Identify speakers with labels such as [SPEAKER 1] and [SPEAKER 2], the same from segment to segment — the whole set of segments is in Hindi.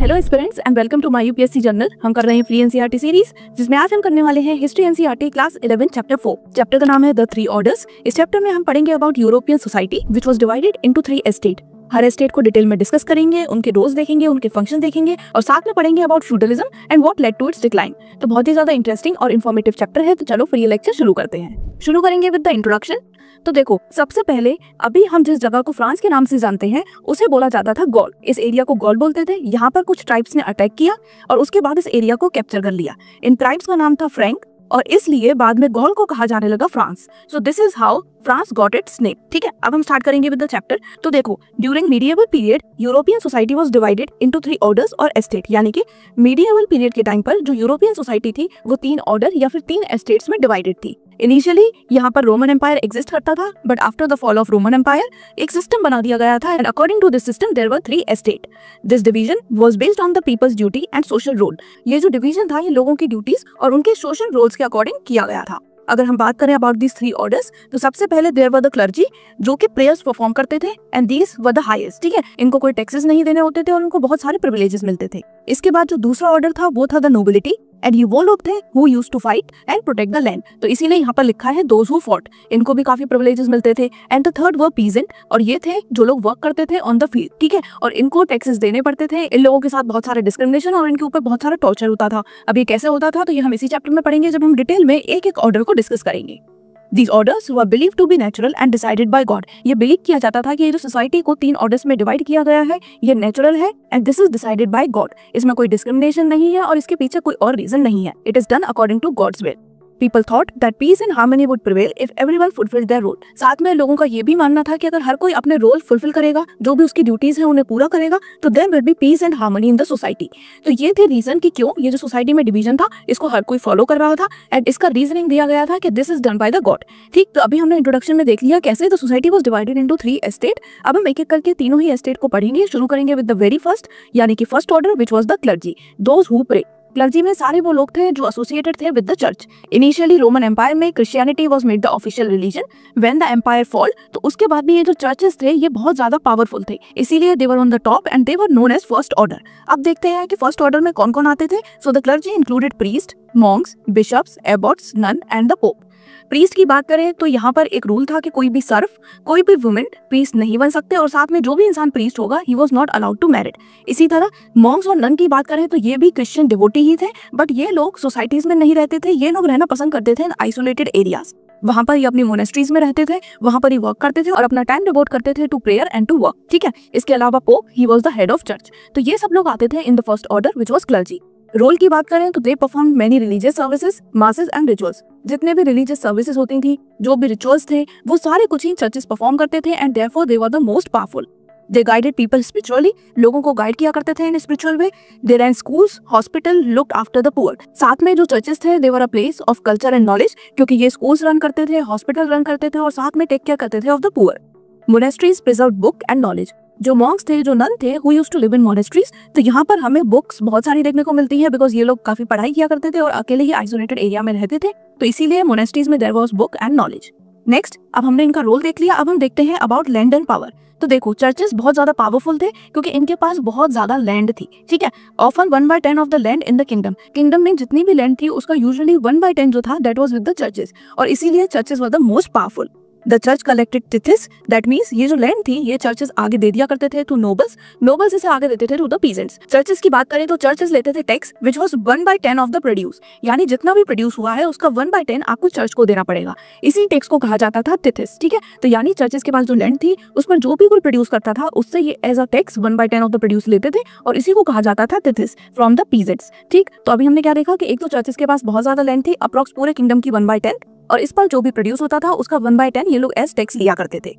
[SPEAKER 1] Hello aspirants and welcome to my UPSC journal. हम कर रहे हैं फ्री एनसीईआरटी सीरीज, जिसमें आज हम करने वाले हैं history NCERT class 11 chapter 4। Chapter का नाम है द थ्री ऑर्डर्स। इस चैप्टर में हम पढ़ेंगे about European society which was divided into 3 estate. Her estate को डिटेल में डिस्कस करेंगे, उनके रोल्स देखेंगे, उनके फंक्शन देखेंगे और साथ में पढ़ेंगे about feudalism and what led to its decline. तो बहुत ही ज्यादा इंटरेस्टिंग और इन्फॉर्मेटिव चैप्टर है। तो चलो फिर ये लेक्चर शुरू करते हैं। शुरू करेंगे विद द इंट्रोडक्शन। तो देखो, सबसे पहले अभी हम जिस जगह को फ्रांस के नाम से जानते हैं उसे बोला जाता था गॉल। इस एरिया को गॉल बोलते थे। यहाँ पर कुछ ट्राइब्स ने अटैक किया और उसके बाद इस एरिया को कैप्चर कर लिया। इन ट्राइब्स का नाम था फ्रैंक और इसलिए बाद में गॉल को कहा जाने लगा France. So this is how France got its name. ठीक है, अब हम स्टार्ट करेंगे विद द चैप्टर। तो देखो, during medieval period European society was divided into 3 orders और एस्टेट। यानी कि मीडिएवल पीरियड के टाइम पर जो यूरोपियन सोसाइटी थी वो 3 ऑर्डर या फिर 3 एस्टेट्स में डिवाइडेड थी। इनिशियली यहाँ पर रोमन एम्पायर एग्जिस्ट करता था, but after the fall of Roman empire एक सिस्टम बना दिया गया था and according to this system there were 3 estate. This division was based on the people's duty and social role. ये जो डिवीजन था ये लोगों की ड्यूटीज और उनके सोशल रोल्स के अकॉर्डिंग किया गया था। अगर हम बात करें अबाउट दिस 3 ऑर्डर्स, तो सबसे पहले देयर वर द क्लर्जी जो कि प्रेयर्स परफॉर्म करते थे and these were the highest. ठीक है, इनको कोई टैक्सेस नहीं देने होते थे और उनको बहुत सारे प्रिविलेजेस मिलते थे। इसके बाद जो दूसरा ऑर्डर था वो था द नोबिलिटी एंड ये वो लोग थे who used to fight and protect the land. तो इसीलिए यहाँ पर लिखा है दोज हु फॉट। इनको भी काफी प्रिविलेजेस मिलते थे। And the third were peasant और ये थे जो लोग वर्क करते थे ऑन द फील्ड। ठीक है, और इनको टैक्सेस देने पड़ते थे। इन लोगों के साथ बहुत सारे डिस्क्रिमिनेशन और इनके ऊपर बहुत सारा टॉर्चर होता था। अब ये कैसे होता था तो ये हम इसी चैप्टर में पढ़ेंगे जब हम डिटेल में एक एक ऑर्डर को डिस्कस करेंगे। These orders were believed to be natural and decided by God. ये बिलीव किया जाता था कि ये जो सोसाइटी को 3 ऑर्डर्स में डिवाइड किया गया है ये नेचुरल है and this is decided by God. इसमें कोई डिस्क्रिमिनेशन नहीं है और इसके पीछे कोई और रीजन नहीं है। It is done according to God's will. People thought that peace and harmony would prevail if everyone fulfilled their role. साथ में लोगों का ये भी मानना था कि अगर हर कोई अपने रोल फुलफिल करेगा, जो भी उसकी ड्यूटीज है उन्हें पूरा करेगा, तो there will be peace and harmony in the society. तो ये थे रीजन कि क्यों ये जो सोसाइटी में डिवीजन था इसको हर कोई फॉलो कर रहा था एंड इसका रीजनिंग दिया गया था कि this is done by the God. ठीक, तो अभी हमने इंट्रोडक्शन में देख लिया कैसे the society was divided into 3 estate. अब हम एक एक करके तीनों ही एस्टेट को पढ़ेंगे। शुरू करेंगे विद द वेरी फर्स्ट यानी कि first order which was the clergy, those who pray. Clergy में सारे वो लोग थे जो एसोसिएटेड थे with the church. Initially Roman empire में Christianity was made the official religion. When the empire fall, तो उसके बाद भी ये जो चर्चेस थे ये बहुत ज्यादा पावरफुल थे, इसीलिए they were on the top and they were known as first order. अब देखते हैं कि फर्स्ट ऑर्डर में कौन कौन आते थे। So the clergy included priest, monks, bishops, abbots, nun and the pope. Priest की बात करें तो यहाँ पर एक रूल था कि कोई भी सर्फ, कोई भी वुमेन प्रीस्ट नहीं बन सकते और साथ में जो भी इंसान प्रीस्ट होगा he was not allowed to married. इसी तरह मॉन्क्स और नन की बात करें तो ये भी क्रिश्चियन डिवोटी ही थे, बट ये लोग सोसाइटीज में नहीं रहते थे। ये लोग रहना पसंद करते थे इन आइसोलेटेड एरियाज। वहां पर ही अपनी मोनेस्ट्रीज में रहते थे, वहां पर ही वर्क करते थे और अपना टाइम डिवोट करते थे to prayer and to work. ठीक है, इसके अलावा pope he was the head of church. तो ये सब लोग आते थे in the first order which was clergy. Role की बात करें तो they perform many religious services, masses and rituals. जितने भी रिलीजियस सर्विसेज होती थी, जो भी रिचुअल्स थे, वो सारे कुछ ही चर्चेस परफॉर्म करते थे and therefore they were the most powerful. They guided people spiritually, लोगों को गाइड किया करते थे in spiritual way. They ran schools, hospital, looked after the poor. साथ में जो चर्चेस थे they were a place of culture and knowledge, क्योंकि ये स्कूल्स रन करते थे, हॉस्पिटल रन करते थे और साथ में टेक केयर करते थे of the poor. Monasteries preserved book and knowledge. जो मॉन्क्स थे, जो नन थे, who used to live in monasteries, तो यहाँ पर हमें बुक्स बहुत सारी देखने को मिलती है बिकॉज ये लोग काफी पढ़ाई किया करते थे और अकेले ही आइसोलेटेड एरिया में रहते थे, तो इसीलिए मोनेस्ट्रीज में there was book and knowledge. Next, अब हमने इनका रोल देख लिया। अब हम देखते हैं अबाउट लैंड एंड पावर। तो देखो, चर्चेस बहुत ज्यादा पावरफुल थे क्योंकि इनके पास बहुत ज्यादा लैंड थी। ठीक है, often 1/10 of the land in the kingdom. Kingdom में जितनी भी लैंड थी उसका यूजुअली 1/10 जो था that was with the churches और इसीलिए churches were the most powerful. The church collected tithes, that means ये जो लैंड थी ये चर्चेस आगे दे दिया करते थे टू नोबल्स, नोबल्स इसे आगे देते थे टू द पीजेंट्स। चर्चेस की बात करें तो चर्चेस लेते थे tax which was 1/10 of the produce, यानी जितना भी प्रोड्यूस हुआ है उसका 1/10 आपको चर्च को देना पड़ेगा। इसी टैक्स को कहा जाता था टिथिस। ठीक है, तो यानी चर्चेस के पास जो लैंड थी उस पर जो भी कोई प्रोड्यूस करता था उससे ये as a tax 1/10 of the produce लेते थे और इसी को कहा जाता था टिथिस फ्रॉम द पीजेंट्स। ठीक, तो अभी हमने क्या देखा कि एक तो चर्चेस के पास बहुत ज्यादा लैंड थी, अप्रॉक्स पूरे किंगडम की 1/10, और इस पर जो भी प्रोड्यूस होता था उसका 1/10 ये लोग एज टैक्स लिया करते थे।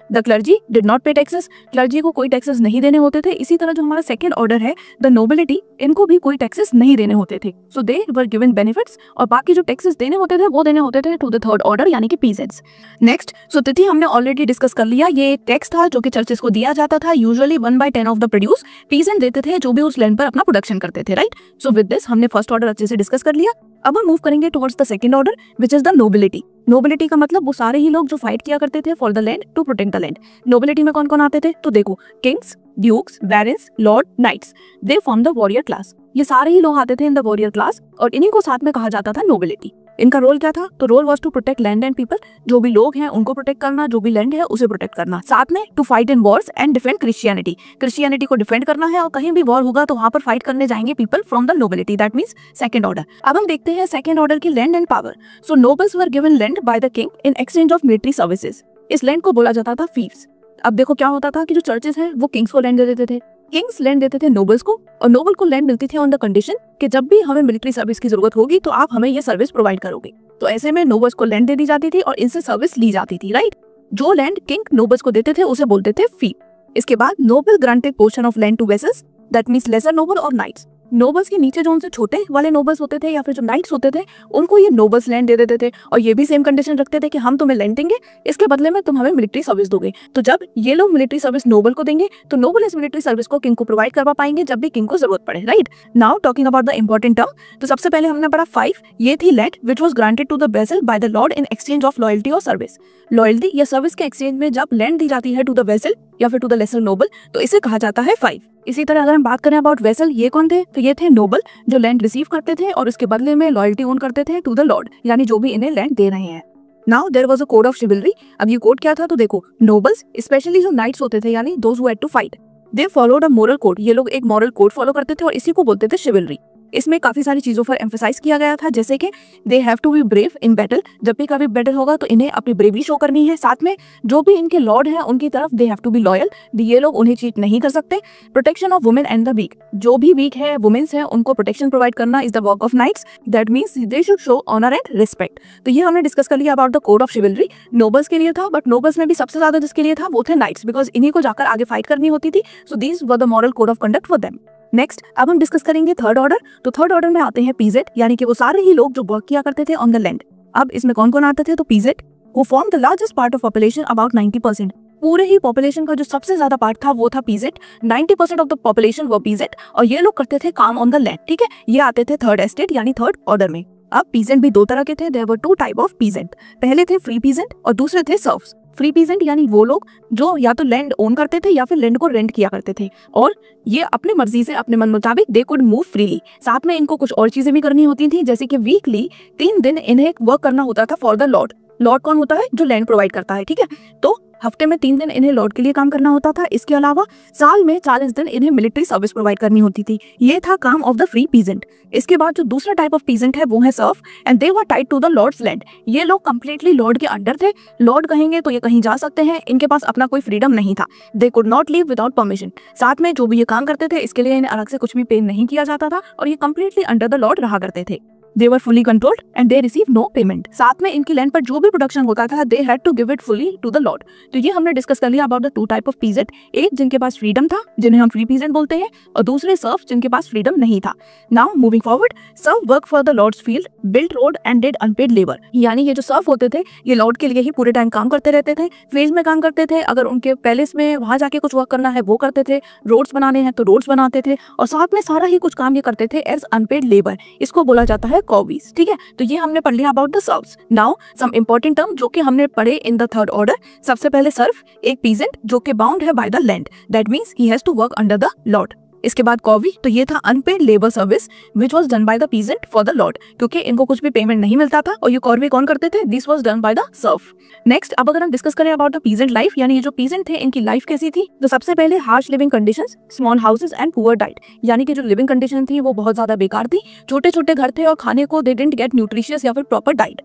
[SPEAKER 1] द क्लर्जी डिड नॉट पे टैक्सेस, क्लर्जी को कोई टैक्सेस नहीं देने होते थे। इसी तरह जो हमारा सेकंड ऑर्डर है द नोबिलिटी, इनको भी कोई टैक्सेस नहीं देने होते थे। सो दे वर गिवन बेनिफिट्स और बाकी जो टैक्सेस देने होते थे वो देने होते थे टू द थर्ड ऑर्डर यानी कि पीजेंट्स। नेक्स्ट, सो तिथि हमने ऑलरेडी डिस्कस कर लिया। ये एक टैक्स था जो कि चर्चेस को दिया जाता था, usually 1/10 of the produce. Peasant देते थे जो भी उस लैंड पर अपना प्रोडक्शन करते थे। राइट, सो विद दिस हमने फर्स्ट ऑर्डर अच्छे से डिस्कस कर लिया। अब हम मूव करेंगे towards the second order which is the nobility. Nobility का मतलब वो सारे ही लोग जो फाइट किया करते थे for the land to protect the land. Nobility में कौन कौन आते थे तो देखो, kings, dukes, barons, lord, knights, they form the warrior class. ये सारे ही लोग आते थे इन द वॉरियर क्लास और इन्हीं को साथ में कहा जाता था नोबिलिटी। इनका रोल क्या था? तो role was to protect land and people, जो भी लोग हैं उनको प्रोटेक्ट करना, जो भी लैंड है उसे प्रोटेक्ट करना, साथ में to fight in wars and defend Christianity, Christianity को डिफेंड करना है और कहीं भी वॉर होगा तो वहां पर फाइट करने जाएंगे people from the nobility, that means second order. अब हम देखते हैं सेकंड ऑर्डर की land and power. So nobles were given land by the king in exchange of military services. इस लैंड को बोला जाता था फील्ड्स। अब देखो क्या होता था कि जो चर्चेस हैं वो किंग्स को लैंड दे देते थे, किंग्स लैंड देते थे नोबल्स को, और नोबल को लैंड मिलती थी ऑन द कंडीशन कि जब भी हमें मिलिट्री सर्विस की जरूरत होगी तो आप हमें ये सर्विस प्रोवाइड करोगे। तो ऐसे में नोबल्स को लैंड दे दी जाती थी और इनसे सर्विस ली जाती थी, राइट। जो लैंड किंग नोबल्स को देते थे उसे बोलते थे फी। इसके बाद noble granted portion of land to vassals, that means lesser noble और नाइट्स। नोबल्स के नीचे जो उनसे छोटे वाले नोबल्स होते थे या फिर जो नाइट्स होते थे उनको ये नोबल्स लैंड दे देते थे और ये भी सेम कंडीशन रखते थे कि हम तुम्हें लैंड देंगे, इसके बदले में तुम हमें मिलिट्री सर्विस दोगे। तो जब ये लोग मिलिट्री सर्विस नोबल को देंगे तो नोबल इस मिलिट्री सर्विस को किंग को प्रोवाइड करवा पाएंगे जब भी किंग को जरूरत पड़े, right. Now talking about the important term, तो सबसे पहले हमने पढ़ा 5, ये थी land which was granted to the vassal by the lord in exchange of loyalty और सर्विस। लॉयल्टी या सर्विस के एक्सचेंज में जब लैंड दी जाती है टू द वेसल या फिर टू द लेसर नोबल तो इसे कहा जाता है 5। इसी तरह अगर हम बात करें अबाउट वेसल, ये कौन थे? तो ये थे नोबल जो लैंड रिसीव करते थे और उसके बदले में लॉयल्टी ओन करते थे टू द लॉर्ड, यानी जो भी इन्हें लैंड दे रहे हैं। Now there was a code of chivalry. अब ये कोड क्या था? तो देखो, नोबल्स स्पेशली जो नाइट्स होते थे यानी those who had to fight, they followed a moral code. ये लोग एक मॉरल कोड फॉलो करते थे और इसी को बोलते थे शिवलरी। इसमें काफी सारी चीजों पर एम्फसाइज किया गया था, जैसे कि they have to be brave in battle, जब भी कभी बैटल होगा तो इन्हें अपनी ब्रेवरी शो करनी है। साथ में जो भी इनके लॉर्ड हैं उनकी तरफ they have to be loyal, ये लोग उन्हें चीट नहीं कर सकते। Protection of women and the weak, जो भी वीक है वुमेन्स हैं उनको प्रोटेक्शन प्रोवाइड करना is the work of knights, that means they should show honour and respect. तो ये हमने डिस्कस कर लिया about the code of chivalry. Nobles के लिए था, बट नोबल्स में भी सबसे ज्यादा जिसके लिए था वो थे नाइट्स, बिकॉज इन्हीं को जाकर आगे फाइट करनी होती थी। So these were the moral code of conduct for them. Next अब हम डिस्कस करेंगे थर्ड ऑर्डर। तो थर्ड ऑर्डर में आते हैं पीजेंट, यानी कि वो सारे ही लोग जो वर्क किया करते थे ऑन द लैंड। अब इसमें कौन कौन आते थे? तो peasant who form the largest part of population, about 90%। पूरे ही पॉपुलेशन का जो सबसे ज्यादा पार्ट था वो था पीजेंट। 90% ऑफ द पॉपुलेशन वो पीजेंट, और ये लोग करते थे काम ऑन द लैंड, ठीक है। ये आते थे थर्ड एस्टेट यानी थर्ड ऑर्डर में। अब पीजेंट भी दो तरह के थे, there were 2 type of peasant. पहले थे फ्री पीजेंट और दूसरे थे सर्व्स। फ्री पीजेंट यानी वो लोग जो या तो लैंड ओन करते थे या फिर लैंड को रेंट किया करते थे, और ये अपने मर्जी से अपने मन मुताबिक दे कुड मूव फ्रीली। साथ में इनको कुछ और चीजें भी करनी होती थी, जैसे कि वीकली 3 दिन इन्हें वर्क करना होता था फॉर द लॉर्ड। लॉर्ड कौन होता है? जो लैंड प्रोवाइड करता है, ठीक है। तो हफ्ते में 3 दिन इन्हें लॉर्ड के लिए काम करना होता था। इसके अलावा साल में 40 दिन इन्हें मिलिट्री सर्विस प्रोवाइड करनी होती थी। ये था काम ऑफ द फ्री पीजेंट। इसके बाद जो दूसरा टाइप ऑफ पीजेंट है वो है serf, and they were tied to the lord's land. ये लोग कंप्लीटली लॉर्ड के अंडर थे। लॉर्ड कहेंगे तो ये कहीं जा सकते हैं, इनके पास अपना कोई फ्रीडम नहीं था। They could not leave without permission. साथ में जो भी ये काम करते थे इसके लिए इन्हें अलग से कुछ भी पे नहीं किया जाता था और ये कंप्लीटली अंडर द लॉर्ड रहा करते थे। They were fully controlled and they receive no payment. साथ में इनकी लैंड पर जो भी प्रोडक्शन होता था they had to give it fully to the lord. तो ये हमने डिस्कस कर लिया about the 2 type of peasant. एक जिनके पास फ्रीडम था जिन्हें हम फ्री पीजेंट बोलते हैं, और दूसरे सर्व जिनके पास फ्रीडम नहीं था। Now moving forward, serf work for the lord's field, build road and did unpaid labour. यानी ये जो सर्व होते थे ये लॉर्ड के लिए ही पूरे टाइम काम करते रहते थे, फील्ड में काम करते थे। अगर उनके पैलेस में वहां जाके कुछ वर्क करना है वो करते थे, रोड्स बनाने हैं तो रोड्स बनाते थे, और साथ में सारा ही कुछ काम ये करते थे एज अनपेड लेबर। इसको बोला जाता है कॉवीज, ठीक है। तो ये हमने पढ़ लिया about the serfs. Now some important term जो कि हमने पढ़े इन द थर्ड ऑर्डर। सबसे पहले सर्व, एक पीजेंट जो कि बाउंड है by the land, that means he has to work under the lord. इसके बाद कॉवी, तो ये था unpaid labour service which was done by the peasant for the lord, क्योंकि इनको कुछ भी पेमेंट नहीं मिलता था, और ये कॉर्वी कौन करते थे? This was done by the serf. Next अब अगर हम डिस्कस करें अबाउट द पीजेंट लाइफ, यानी ये जो पीजेंट थे इनकी लाइफ कैसी थी, तो सबसे पहले harsh living conditions, small houses and poor diet. यानी कि जो लिविंग कंडीशन थी वो बहुत ज्यादा बेकार थी, छोटे छोटे घर थे और खाने को दे डिडंट गेट न्यूट्रिशियस या फिर proper diet.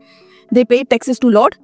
[SPEAKER 1] They paid taxes to lord,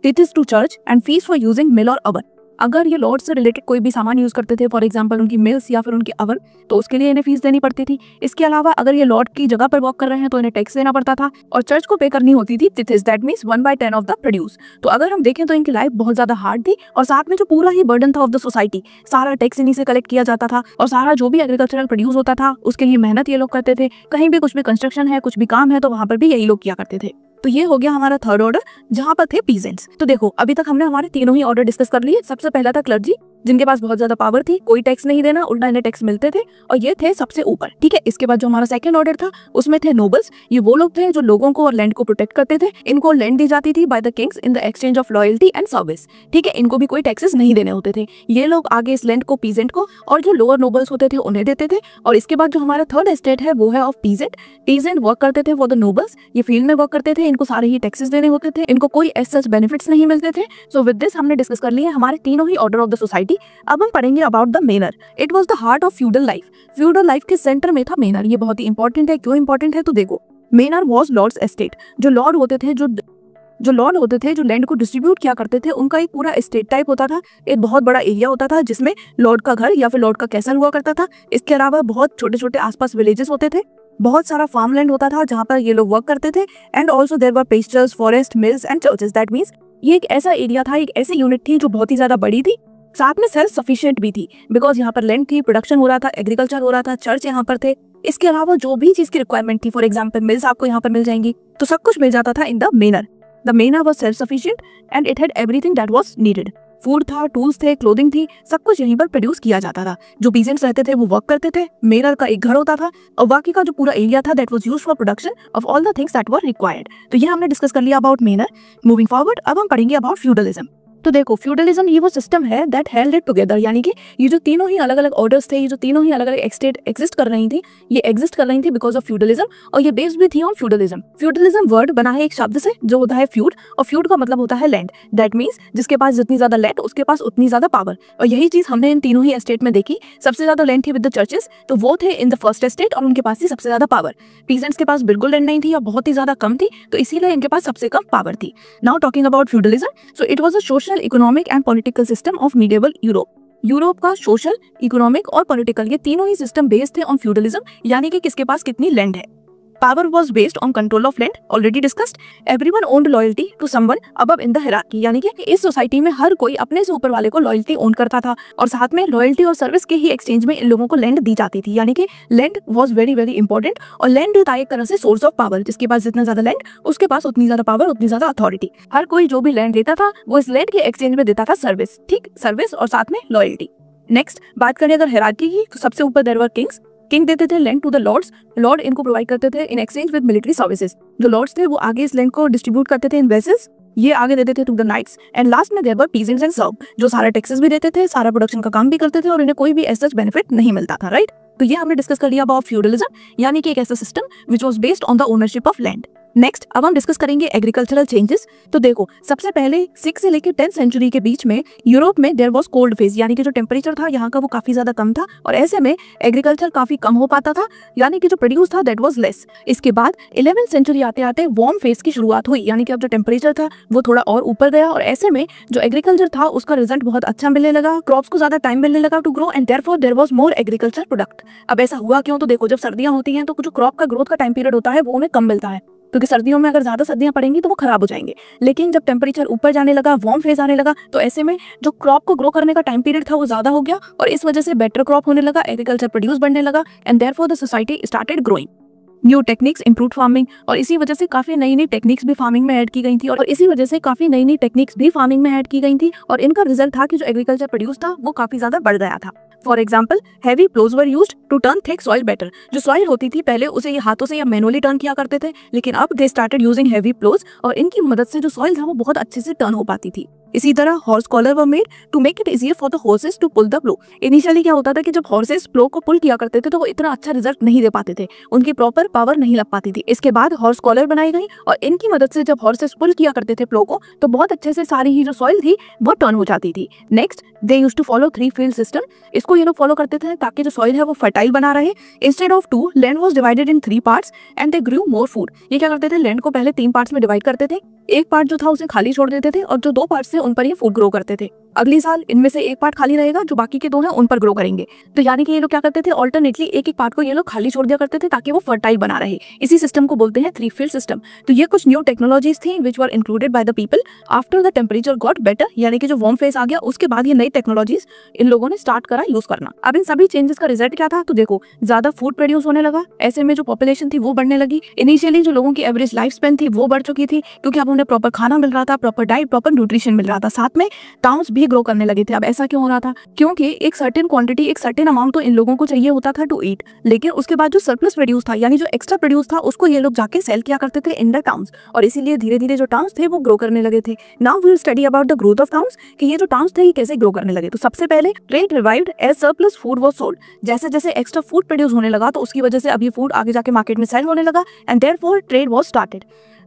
[SPEAKER 1] tithes to church and fees for using mill और ओवन। अगर ये लॉर्ड से रिलेटेड कोई भी सामान यूज करते थे, फॉर एग्जांपल उनकी मिल्स या फिर उनकी ओवन, तो उसके लिए इन्हें फीस देनी पड़ती थी। इसके अलावा अगर ये लॉर्ड की जगह पर वर्क कर रहे हैं तो इन्हें टैक्स देना पड़ता था, और चर्च को पे करनी होती थी tithes, that means 1/10 of the produce. तो अगर हम देखें तो इनकी लाइफ बहुत ज्यादा हार्ड थी, और साथ में जो पूरा ही बर्डन था ऑफ द सोसाइटी, सारा टैक्स इन्हीं से कलेक्ट किया जाता था, और सारा जो भी एग्रीकल्चरल प्रोड्यूस होता था उसके लिए मेहनत ये लोग करते थे। कहीं भी कुछ भी कंस्ट्रक्शन है, कुछ भी काम है, तो वहां पर भी यही लोग किया करते थे। तो ये हो गया हमारा थर्ड ऑर्डर जहां पर थे पीजेंट्स। तो देखो अभी तक हमने हमारे तीनों ही ऑर्डर डिस्कस कर लिए। सबसे पहला था क्लर्जी, जिनके पास बहुत ज्यादा पावर थी, कोई टैक्स नहीं देना, उल्टा इन्हें टैक्स मिलते थे और ये थे सबसे ऊपर। ठीक है, इसके बाद जो हमारा सेकंड ऑर्डर था उसमें थे नोबल्स। ये वो लोग थे जो लोगों को और लैंड को प्रोटेक्ट करते थे। इनको लैंड दी जाती थी by the kings in the exchange of loyalty and service. ठीक है, इनको भी कोई टैक्सेस नहीं देने होते थे। ये लोग आगे इस लैंड को पीजेंट को और जो लोअर नोबल्स होते थे उन्हें देते थे। और इसके बाद जो हमारा थर्ड एस्टेट है वो है ऑफ पीजेंट। पीजेंट वर्क करते थे फॉर द नोबल्स, ये फील्ड में वर्क करते थे, इनको सारे ही टैक्सेस देने होते थे, इनको कोई एज सच बेनिफिट्स नहीं मिलते थे। सो विद दिस हमने डिस्कस कर लिया हमारे तीनों ही ऑर्डर ऑफ द सोसाइटी। अब हम पढ़ेंगे about the manor. It was the heart of feudal life. Feudal life के सेंटर में था मेनर। ये बहुत ही इंपॉर्टेंट है। क्यों इंपॉर्टेंट है तो देखो, मेनर वाज लॉर्ड्स एस्टेट। जो लॉर्ड होते थे, जो लॉर्ड होते थे, जो लैंड को डिस्ट्रीब्यूट किया करते थे, उनका एक पूरा एस्टेट टाइप होता था। एक बहुत बड़ा एरिया होता था जिसमें लॉर्ड का घर या फिर लॉर्ड का कैसल हुआ करता था। इसके अलावा बहुत छोटे छोटे आसपास विलेजेस होते थे, बहुत सारा फार्म लैंड होता था जहाँ पर ये लोग वर्क करते थे। And also there were pastures, forest, mills and churches. That means ये एक ऐसा एरिया था, एक ऐसी यूनिट थी जो बहुत ही ज्यादा बड़ी थी, साथ में सेल्फ सफिशिएंट भी थी। बिकॉज यहाँ पर लैंड थी, प्रोडक्शन हो रहा था, एग्रीकल्चर हो रहा था, चर्च यहाँ पर थे। इसके अलावा जो भी चीज की रिक्वायरमेंट थी, फॉर एग्जाम्पल मिल्स आपको यहाँ पर मिल जाएंगी, तो सब कुछ मिल जाता था in the manor. The manor was self sufficient and it had everything that was needed. Food था, टूल्स थे, क्लोथिंग थी, सब कुछ यहीं पर प्रोड्यूस किया जाता था। जो पीजेंट्स रहते थे वो वर्क करते थे, मेनर का एक घर होता था और बाकी का जो पूरा एरिया था that was used for production of all the things that were required. तो ये हमने डिस्कस कर लिया अबाउट मेनर। मूविंग फॉरवर्ड अब हम पढ़ेंगे अबाउट फ्यूडलिज्म। तो देखो, फ्यूडलिज्म ये वो सिस्टम है दैट हेल्ड इट टुगेदर, यानी कि ये जो तीनों ही अलग अलग ऑर्डर्स थे, ये जो तीनों ही अलग अलग स्टेट एग्जिस्ट कर रही थी, ये एग्जिस्ट कर रही थी बिकॉज ऑफ फ्यूडलिज्म और ये बेस्ड भी थी ऑन फ्यूडलिज्म। फ्यूडलिज्म वर्ड बना है एक शब्द से जो होता है फ्यूड, और फ्यूड का मतलब होता है लैंड। दैट मीन्स जिसके पास जितनी ज्यादा लैंड उसके पास उतनी ज्यादा पावर। और यही चीज हमने इन तीनों ही एस्टेट में देखी। सबसे ज्यादा लैंड थी विद द चर्चेस, तो वो थे इन द फर्स्ट एस्टेट और उनके पास थी सबसे ज्यादा पावर। पीजेंट्स के पास बिल्कुल लैंड नहीं थी या बहुत ही ज्यादा कम थी, तो इसीलिए इनके पास सबसे कम पावर थी। Now talking about feudalism, so it was a social, economic and political system of medieval Europe. Europe का सोशल, इकोनॉमिक और पॉलिटिकल ये तीनों ही सिस्टम बेस्ड थे ऑन फ्यूडलिज्म, यानी कि किसके पास कितनी लैंड है। Power was based on control of land, already discussed. Everyone owned loyalty to someone above in the hierarchy, यानी कि इस सोसाइटी में हर कोई अपने से ऊपर वाले को लॉयल्टी ओन करता था और साथ में लॉयल्टी और सर्विस के ही एक्सचेंज में इन लोगों को लैंड दी जाती थी। यानी कि land was very very important और लैंड था एक तरह से सोर्स ऑफ पावर। जिसके पास जितना ज्यादा लैंड उसके पास उतनी ज्यादा पावर, उतनी ज्यादा अथॉरिटी। हर कोई जो भी लैंड देता था वो इस लैंड के एक्सचेंज में देता था सर्विस। ठीक, सर्विस और साथ में लॉयल्टी। नेक्स्ट बात करें अगर हायरार्की की, तो सबसे ऊपर देयर वर किंग्स। किंग देते थे land to the lords, lord इनको प्रोवाइड करते थे in exchange with military services. जो लॉर्ड्स थे वो आगे इस लैंड को डिस्ट्रीब्यूट करते थे इन वेसल्स, ये आगे देते थे to the knights. And last में there were peasants and serf, जो सारा टैक्सेस भी देते थे, सारा प्रोडक्शन का काम भी करते थे और इन्हें कोई भी एज सच बेनिफिट नहीं मिलता था। राइट, तो ये हमने डिस्कस कर लिया अबाउट फ्यूडलिज्म, यानी कि एक ऐसा system which was based on the ownership of land. Next अब हम डिस्कस करेंगे एग्रीकल्चरल चेंजेस। तो देखो, सबसे पहले 6 से लेकर 10th सेंचुरी के बीच में यूरोप में देयर वाज कोल्ड फेज, यानी कि जो टेम्परेचर था यहाँ का वो काफी ज्यादा कम था और ऐसे में एग्रीकल्चर काफी कम हो पाता था, यानी कि जो प्रोड्यूस था दैट वाज लेस। इसके बाद 11th सेंचुरी आते आते वार्म फेज की शुरुआत हुई, यानी कि अब जो टेम्परेचर था वो थोड़ा और ऊपर गया और ऐसे में जो एग्रीकल्चर था उसका रिजल्ट बहुत अच्छा मिलने लगा, क्रॉप्स को ज्यादा टाइम मिलने लगा to grow and therefore there was more agriculture product. अब ऐसा हुआ क्यों? तो देखो, जब सर्दियां होती हैं तो जो क्रॉप का ग्रोथ का टाइम पीरियड होता है वो उन्हें कम मिलता है, क्योंकि सर्दियों में अगर ज्यादा सर्दियां पड़ेंगी तो वो खराब हो जाएंगे। लेकिन जब टेम्परेचर ऊपर जाने लगा, वार्म फेज आने लगा, तो ऐसे में जो क्रॉप को ग्रो करने का टाइम पीरियड था वो ज्यादा हो गया और इस वजह से बेटर क्रॉप होने लगा, एग्रीकल्चर प्रोड्यूस बढ़ने लगा and therefore the society started growing. New techniques, improved farming, और इसी वजह से काफी नई नई टेक्निक्स भी फार्मिंग में ऐड की गई थी और इसी वजह से काफी नई नई टेक्निक्स भी फार्मिंग में ऐड की गई थी और इनका रिजल्ट था कि जो एग्रीकल्चर प्रोड्यूस था वो काफी ज्यादा बढ़ गया था। For example, heavy ploughs were used to turn thick soil better. जो सॉइल होती थी पहले उसे ये हाथों से या मैनुअली टर्न किया करते थे, लेकिन अब दे स्टार्टेड यूजिंग हैवी प्लोज और इनकी मदद से जो सॉइल था वो बहुत अच्छे से टर्न हो पाती थी। इसी तरह horse collar were made to make it easier for the horses to pull the plough. Initially क्या होता था कि जब हॉर्सेस प्लो को पुल किया करते थे तो वो इतना अच्छा रिजल्ट नहीं दे पाते थे, उनकी प्रॉपर पावर नहीं लग पाती थी। इसके बाद हॉर्स कॉलर बनाई गई और इनकी मदद से जब हॉर्सेस पुल किया करते थे प्लो को तो बहुत अच्छे से सारी ही जो सॉइल थी वो टर्न हो जाती थी। Next, they used to follow 3 field system. इसको ये लोग फॉलो करते थे ताकि जो सॉइल है वो फर्टाइल बना रहे। Instead of 2, land was divided in 3 parts and they grew more food. ये क्या करते थे, लैंड को पहले 3 पार्ट्स में डिवाइड करते थे, एक पार्ट जो था उसे खाली छोड़ देते थे और जो 2 पार्ट्स थे उन पर ये फूड ग्रो करते थे। अगली साल इनमें से एक पार्ट खाली रहेगा, जो बाकी के 2 हैं उन पर ग्रो करेंगे। तो यानी कि ये लोग क्या करते थे, ऑल्टरनेटली एक एक पार्ट को ये लोग खाली छोड़ दिया करते थे ताकि वो फर्टाइल बना रहे। इसी सिस्टम को बोलते हैं 3 फील्ड सिस्टम। तो ये कुछ न्यू टेक्नोलॉजीज थी which were included by the people after the temperature got better, यानी कि जो वार्म फेज आ गया उसके बाद ये नई टेक्नोलॉजीज इन लोगों ने स्टार्ट करा यूज करना। अब इन सभी चेंजेस का रिजल्ट क्या था? तो देखो, ज्यादा फूड प्रोड्यूस होने लगा, ऐसे में जो पॉपुलेशन थी वो बढ़ने लगी। इनिशियली जो लोगों की एवरेज लाइफ स्पेन थी वो बढ़ चुकी थी क्योंकि अब उन्हें प्रॉपर खाना मिल रहा था, प्रॉपर डाइट, प्रॉपर न्यूट्रिशन मिल रहा था। साथ में टाउन्स भी ग्रो करने लगे थे। अब ऐसा क्यों हो रहा था? क्योंकि एक सर्टेन क्वांटिटी, एक सर्टेन अमाउंट तो इन लोगों को चाहिए होता था टू ईट, लेकिन उसके बाद जो सरप्लस प्रोड्यूस था यानी जो एक्स्ट्रा प्रोड्यूस था उसको ये लोग जाके सेल किया करते थे इन द टाउन्स, और इसीलिए धीरे धीरे जो टाउन्स थे वो ग्रो करने लगे थे। Now we will study about the growth of towns कि ये जो टाउन्स थे ये कैसे ग्रो करने लगे। तो सबसे पहले trade revived as surplus food was sold. जैसे जैसे एक्स्ट्रा फूड प्रोड्यूस होने लगा तो उसकी वजह से अब ये फूड आगे जाके मार्केट में सेल होने लगा and therefore trade was started.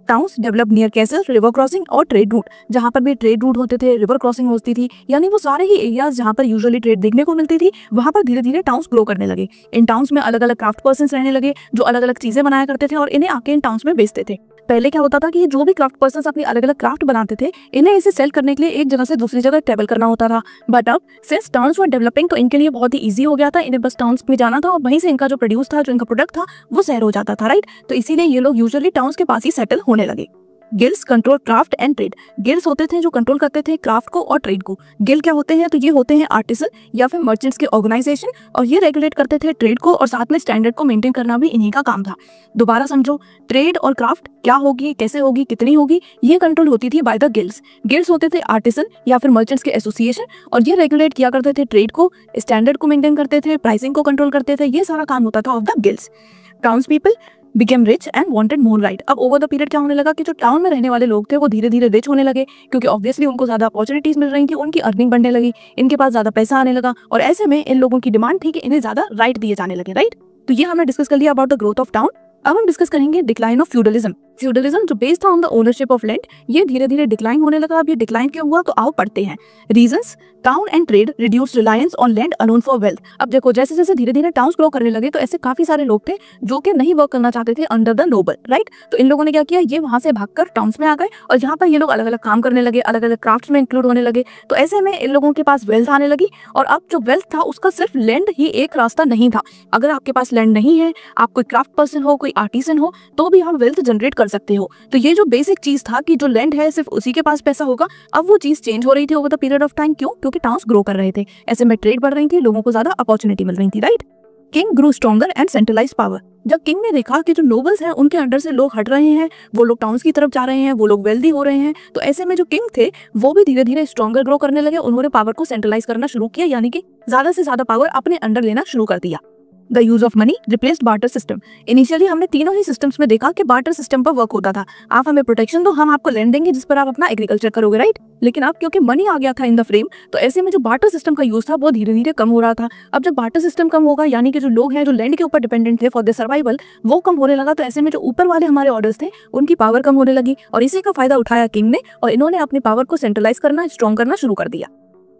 [SPEAKER 1] Towns develop near castle, river crossing और ट्रेड रूट। जहाँ पर भी ट्रेड रूट होते थे, रिवर क्रॉसिंग होती थी, यानी वो सारे ही एरियाज जहाँ पर यूजुअली ट्रेड देखने को मिलती थी, वहाँ पर धीरे धीरे टाउन्स ग्रो करने लगे। इन टाउन्स में अलग अलग क्राफ्ट पर्सन्स रहने लगे जो अलग अलग चीजें बनाया करते थे और इन्हें आके इन टाउन्स में बेचते थे। पहले क्या होता था कि जो भी क्राफ्ट पर्सन्स अपनी अलग अलग क्राफ्ट बनाते थे, इन्हें इसे सेल करने के लिए एक जगह से दूसरी जगह ट्रेवल करना होता था। बट अब सिंस टाउन्स वर डेवलपिंग तो इनके लिए बहुत ही ईजी हो गया था, इन्हें बस टाउन्स में जाना था और वहीं से इनका जो प्रोड्यूस था, जो इनका प्रोडक्ट था, वो सेल हो जाता था, राइट। तो इसीलिए ये लोग यूजुअली टाउन्स के पास ही सेटल होने लगे। Guilds control craft and trade. Guilds होते थे जो कंट्रोल करते थे क्राफ्ट को और ट्रेड को। गिल्ड क्या होते हैं? तो ये होते हैं आर्टिसन या फिर मर्चेंट्स के ऑर्गेनाइजेशन, और ये रेगुलेट करते थे ट्रेड को और साथ में स्टैंडर्ड को मेंटेन करना भी इन्हीं का काम था। दोबारा समझो, ट्रेड और क्राफ्ट क्या होगी, कैसे होगी, कितनी होगी, ये कंट्रोल होती थी बाय द गिल्ड्स। गिल्ड्स होते थे आर्टिसन या फिर मर्चेंट्स के एसोसिएशन, और ये रेगुलेट किया करते थे ट्रेड को, स्टैंडर्ड को मेंटेन करते थे, प्राइसिंग को कंट्रोल करते थे। ये सारा काम होता था of the guilds. Towns people became rich and wanted more right। अब ओवर द पीरियड क्या होने लगा कि जो टाउन में रहने वाले लोग थे वो धीरे धीरे रिच होने लगे, क्योंकि ऑब्वियसली उनको ज्यादा अपॉर्चुनिटीज मिल रही थी, उनकी अर्निंग बढ़ने लगी, इनके पास ज्यादा पैसा आने लगा, और ऐसे में इन लोगों की डिमांड थी कि इन्हें ज्यादा राइट दिए जाने लगे, राइट। तो ये हमने डिस्कस कर लिया about the growth of town. अब हम डिस्कस करेंगे डिक्लाइन ऑफ फ्यूडलिज्म। फ्यूडलिज्म जो बेस्ड था on the ownership of land, ये धीरे धीरे डिक्लाइन होने लगा। अब ये डिक्लाइन क्यों हुआ, तो आओ पढ़ते हैं। Reasons: town and trade reduce reliance on land alone for wealth. अब देखो, जैसे जैसे धीरे धीरे टाउन्स ग्रो करने लगे तो ऐसे काफी सारे लोग थे जो कि नहीं वर्क करना चाहते थे अंडर द नोबल, राइट। तो इन लोगों ने क्या किया, ये वहां से भागकर टाउन्स में आ गए और यहाँ पर ये लोग अलग अलग काम करने लगे, अलग अलग क्राफ्ट्स में इंक्लूड होने लगे। तो ऐसे में इन लोगों के पास वेल्थ आने लगी, और अब जो वेल्थ था उसका सिर्फ लैंड ही एक रास्ता नहीं था। अगर आपके पास लैंड नहीं है, आप कोई क्राफ्ट पर्सन हो, कोई आर्टिसन हो, तो भी आप वेल्थ जनरेट कर सकते हो। तो ये जो बेसिक चीज था कि जो लैंड है सिर्फ उसी के पास पैसा होगा, अब वो चीज चेंज हो रही थी over the period of time. क्यों? क्योंकि टाउन्स ग्रो कर रहे थे, ऐसे में ट्रेड बढ़ रही थी, लोगों को ज्यादा अपॉर्चुनिटी मिल रही थी, right. King grow stronger and centralise power. जब किंग ने देखा कि जो नोबल्स हैं उनके अंडर से लोग हट रहे हैं, वो लोग टाउन्स की तरफ जा रहे हैं, वो लोग वेल्दी हो रहे हैं, तो ऐसे में जो किंग थे वो भी धीरे धीरे स्ट्रॉन्गर ग्रो करने लगे। उन्होंने पावर को सेंट्रलाइज करना शुरू किया, यानी कि ज्यादा से ज्यादा पावर अपने अंडर लेना शुरू कर दिया। The use of money replaced barter system. Initially हमने तीनों ही सिस्टम्स में देखा कि बार्टर सिस्टम पर वर्क होता था। आप हमें प्रोटेक्शन दो, हम आपको लैंड देंगे जिस पर आप अपना एग्रीकल्चर करोगे, राइट। लेकिन अब क्योंकि मनी आ गया था इन द फ्रेम, तो ऐसे में जो बार्टर सिस्टम का यूज था वो धीरे धीरे कम हो रहा था। अब जब बार्टर सिस्टम कम होगा, यानी कि जो लोग हैं जो लैंड के ऊपर डिपेंडेंट थे फॉर द सर्वाइवल, वो कम होने लगा। तो ऐसे में जो ऊपर वाले हमारे ऑर्डर्स थे उनकी पावर कम होने लगी, और इसी का फायदा उठाया किंग ने, और इन्होंने अपनी पावर को सेंट्रलाइज करना, स्ट्रॉन्ग करना शुरू कर दिया।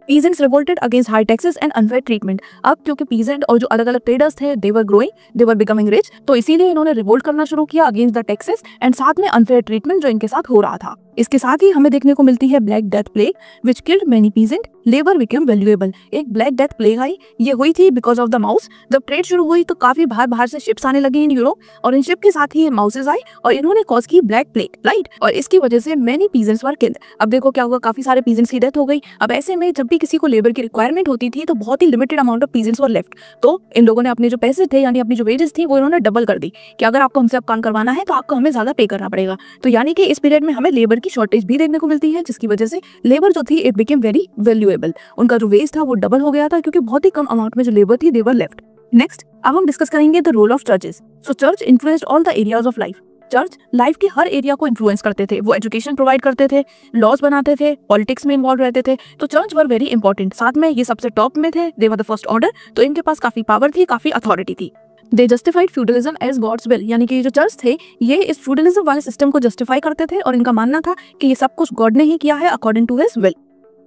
[SPEAKER 1] Peasants revolted against high taxes and unfair treatment। अब क्योंकि पीजेंट और जो अलग अलग ट्रेडर्स थे they were growing, they were becoming rich, तो इसीलिए इन्होंने रिवोल्ट करना शुरू किया अगेंस्ट द टैक्सेस एंड साथ में अनफेयर ट्रीटमेंट जो इनके साथ हो रहा था। इसके साथ ही हमें देखने को मिलती है black death plague which killed many peasant, labour became valuable. एक ब्लैक डेथ प्लेग आई, ये हुई थी बिकॉज ऑफ द माउस। जब ट्रेड शुरू हुई तो काफी बाहर से शिप्स आने लगे इन यूरोप, और इन शिप के साथ ही माउसेज आई और इन्होंने कॉज की ब्लैक प्लेग, राइट। और इसकी वजह से मेनी पीजेंट्स वर किल्ड। अब देखो क्या हुआ, काफी सारे पीजेंट्स की डेथ हो गई। अब ऐसे में जब भी किसी को लेबर की रिक्वायरमेंट होती थी तो बहुत ही limited amount of peasants were left. तो इन लोगों ने अपने जो पैसे थे यानी अपनी जो वेजेस थी वो इन्होंने डबल कर दी कि अगर आपको हमसे अब काम करवाना है तो आपको हमें ज्यादा पे करना पड़ेगा। तो यानी कि इस पीरियड में हमें लेबर की शॉर्टेज भी देखने को मिलती है, जिसकी वजह से लेबर जो थी इट बिकेम वेरी वैल्यूएबल। उनका जो वेज था वो डबल हो गया था क्योंकि बहुत ही कम अमाउंट में जो लेबर थी दे वर लेफ्ट। नेक्स्ट अब हम डिस्कस करेंगे the role of churches. So church influenced all the areas of life. Church life के हर एरिया को इन्फ्लुएंस करते थे, वो एजुकेशन प्रोवाइड करते थे, लॉज बनाते थे, पॉलिटिक्स में इन्वॉल्व रहते थे। तो चर्च वर वेरी इंपॉर्टेंट। साथ में ये सबसे टॉप में थे, they were the first order, तो इनके पास काफी पावर थी, काफी अथॉरिटी थी। They justified feudalism as God's will, यानी कि जो चर्च थे ये इस फ्यूडलिज्म वाले सिस्टम को जस्टिफाई करते थे और इनका मानना था कि ये सब कुछ गॉड ने ही किया है according to his will.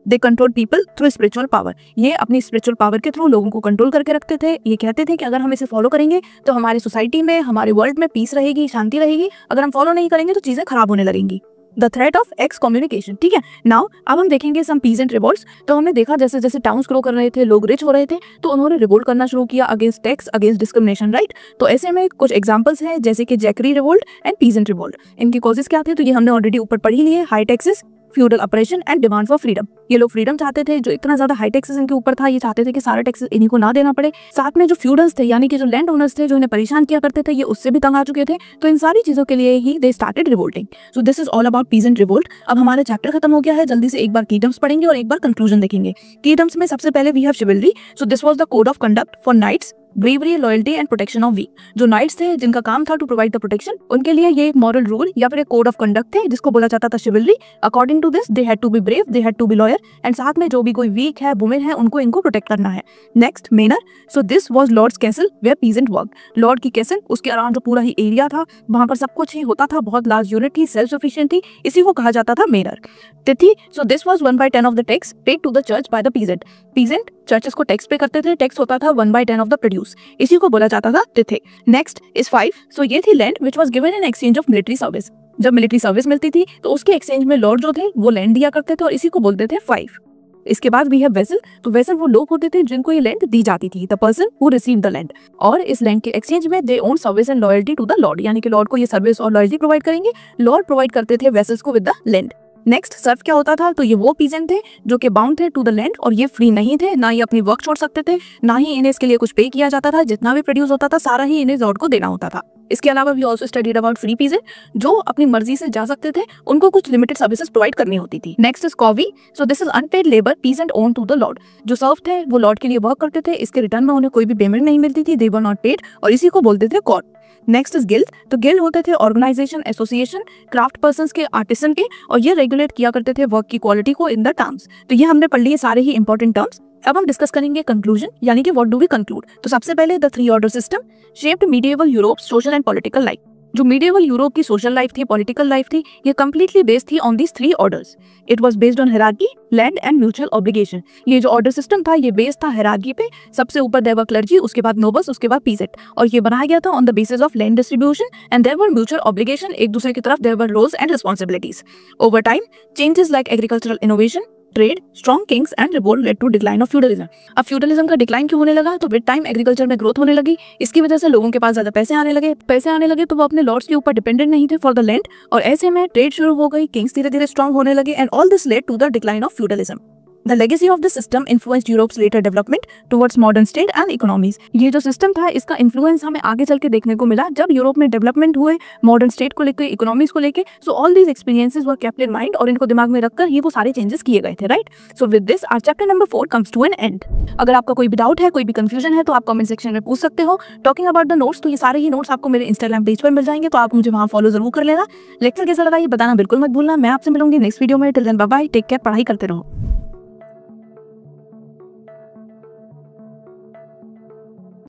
[SPEAKER 1] They control people through spiritual power. ये अपनी स्पिरिचुअल पावर के थ्रू लोगों को कंट्रोल करके रखते थे। ये कहते थे कि अगर हम इसे फॉलो करेंगे तो हमारी सोसाइटी में, हमारे वर्ल्ड में पीस रहेगी, शांति रहेगी। अगर हम फॉलो नहीं करेंगे तो चीजें खराब होने लगेंगी। The threat of x communication, ठीक है। नाउ अब हम देखेंगे सम पीजेंट रिवोल्ट्स। तो हमने देखा जैसे जैसे टाउन्स ग्रो कर रहे थे, लोग रिच हो रहे थे, तो उन्होंने रिवोल्ट करना शुरू किया against tax, against discrimination, right. तो ऐसे में कुछ एग्जांपल्स हैं जैसे कि Zachary revolt and peasant revolt. इनके कॉजेस क्या थे तो ये हमने ऑलरेडी ऊपर पढ़ ही लिए। High taxes, feudal operation and demand for freedom. ये लोग फ्रीडम चाहते थे, जो इतना ज्यादा हाई टैक्सेस इनके ऊपर था, ये चाहते थे कि सारा टैक्सेस इन्हीं को ना देना पड़े। साथ में जो फ्यूडल्स थे यानी कि जो लैंड ओनर्स थे जो इन्हें परेशान किया करते थे, ये उससे भी तंग आ चुके थे। तो इन सारी चीजों के लिए ही they started revolting. So this is all about peasant revolt. अब हमारा चैप्टर खत्म हो गया है, जल्दी से एक बार की टर्म्स पढ़ेंगे और एक बार कंक्लूजन देखेंगे। की टर्म्स में सबसे पहले we have chivalry. So this was the code of conduct for knights, bravery, loyalty and protection of weak. जो नाइट्स थे जिनका काम था टू प्रोवाइड द प्रोटेक्शन, उनके लिए ये एक मॉरल रूल या फिर एक कोड ऑफ कंडक्ट थे जिसको बोला जाता था chivalry. According to this they had to be brave, they had to be loyal and साथ में जो भी कोई वीक है, वुमेन है, उनको इनको प्रोटेक्ट करना है। Next manor. So this was lord's castle where peasant work. Lord की कैसल, उसके अराउंड जो पूरा ही एरिया था, वहां पर सब कुछ ही होता था, बहुत लार्ज यूनिट थी, सेल्फ सफिशिएंट थी, इसी को कहा जाता था manor. Tithe. So this was 1/10 of the tax paid to the church by the peasant. Peasant churches को टैक्स पे करते थे, टैक्स होता था 1/10 ऑफ द प्रोड्यूस, इसी को बोला जाता था तिथे। Next is 5। सो ये थी land which was given in exchange of military service. जब मिलिट्री सर्विस मिलती थी तो उसके एक्सचेंज में लॉर्ड जो थे वो लैंड दिया करते थे और इसी को बोलते थे 5। इसके बाद वी हैव वेसल। तो वेसल वो लोग होते थे जिनको ये लैंड दी जाती थी, the person who receive the land. और इस लैंड के एक्सचेंज में they own service and loyalty to the lord, यानी कि लॉर्ड को ये सर्विस और लॉयल्टी प्रोवाइड करेंगे, लॉर्ड प्रोवाइड करते थे वेसल्स को with the land. Next serf क्या होता था, तो ये वो पीजेंट थे जो कि बाउंड थे टू द लैंड और ये फ्री नहीं थे, ना ही अपनी वर्क छोड़ सकते थे, ना ही इन्हें इसके लिए कुछ पे किया जाता था। जितना भी प्रोड्यूस होता था सारा ही इन्हें लॉर्ड को देना होता था। इसके अलावा we also studied about free peasant जो अपनी मर्जी से जा सकते थे, उनको कुछ लिमिटेड सर्विसेज प्रोवाइड करनी होती थी। Next is corvee. So this is unpaid labour peasant own to the lord. जो सर्फ थे वो लॉर्ड के लिए वर्क करते थे, इसके रिटर्न में उन्हें कोई भी पेमेंट नहीं मिलती थी, दे वर नॉट पेड, और इसी को बोलते थे कॉर्ड। Next is guild. तो गिल्ड होते थे ऑर्गेनाइजेशन, एसोसिएशन क्राफ्ट पर्संस के, आर्टिसन के, और ये रेगुलेट किया करते थे वर्क की क्वालिटी को इन द टर्म्स। तो ये हमने पढ़ लिए सारे ही इंपॉर्टेंट टर्म्स। अब हम डिस्कस करेंगे कंक्लूजन, यानी कि व्हाट डू वी कंक्लूड। तो सबसे पहले the 3 order system shaped medieval Europe social and political life. जो मीडिएवल यूरोप की सोशल लाइफ थी, पॉलिटिकल लाइफ थी, ये कंप्लीटली बेस्ड थी on these 3 orders. It was based on hierarchy, land and mutual obligation. ये जो ऑर्डर सिस्टम था ये बेस्ड था हायरार्की पे। सबसे ऊपर देयर वर क्लर्जी, उसके बाद नोबल्स, उसके बाद पीजेंट, और ये बनाया गया था on the basis of land distribution and there were mutual obligation. एक दूसरे की तरफ there were roles and responsibilities. Over time changes like agricultural innovation, trade, strong kings and revolt led to decline of feudalism. अब फ्यूडलिज्म का डिक्लाइन क्यों होने लगा, तो विद टाइम एग्रीकल्चर में ग्रोथ होने लगी, इसकी वजह से लोगों के पास ज्यादा पैसे आने लगे तो वो अपने लॉर्ड्स के ऊपर डिपेंडेंट नहीं थे फॉर द लैंड, और ऐसे में ट्रेड शुरू हो गई, किंग्स धीरे धीरे स्ट्रॉन्ग होने लगे, and all this led to the decline of feudalism. The legacy of the system influenced Europe's later development towards modern state and economies। ये जो सिस्टम था इसका इन्फ्लुएंस हमें आगे चल के देखने को मिला जब यूरोप में डेवलपमेंट हुए, मॉडर्न स्टेट को लेकर, इकोनॉमीज को लेके। So all these experiences were kept in mind, और इनको दिमाग में रखकर ही वो सारे चेंजेस किए गए थे, right. So with this our chapter number 4 comes to an end. अगर आपका कोई भी डाउट है, कोई भी कंफ्यूजन है, तो आप कमेंट सेक्शन में पूछ सकते हो। टॉकिंग अबाउट द नोट्स, तो ये सारे ही नोट्स आपको मेरे इंस्टाग्राम पेज पर मिल जाएंगे, तो आप मुझे वहाँ फॉलो जरूर कर लेना। लेक्चर कैसा लगा ये बताना बिल्कुल मत भूलना। मैं आपसे मिलूंगी नेक्स्ट वीडियो में। Till then bye bye, take care, पढ़ाई करते रहो।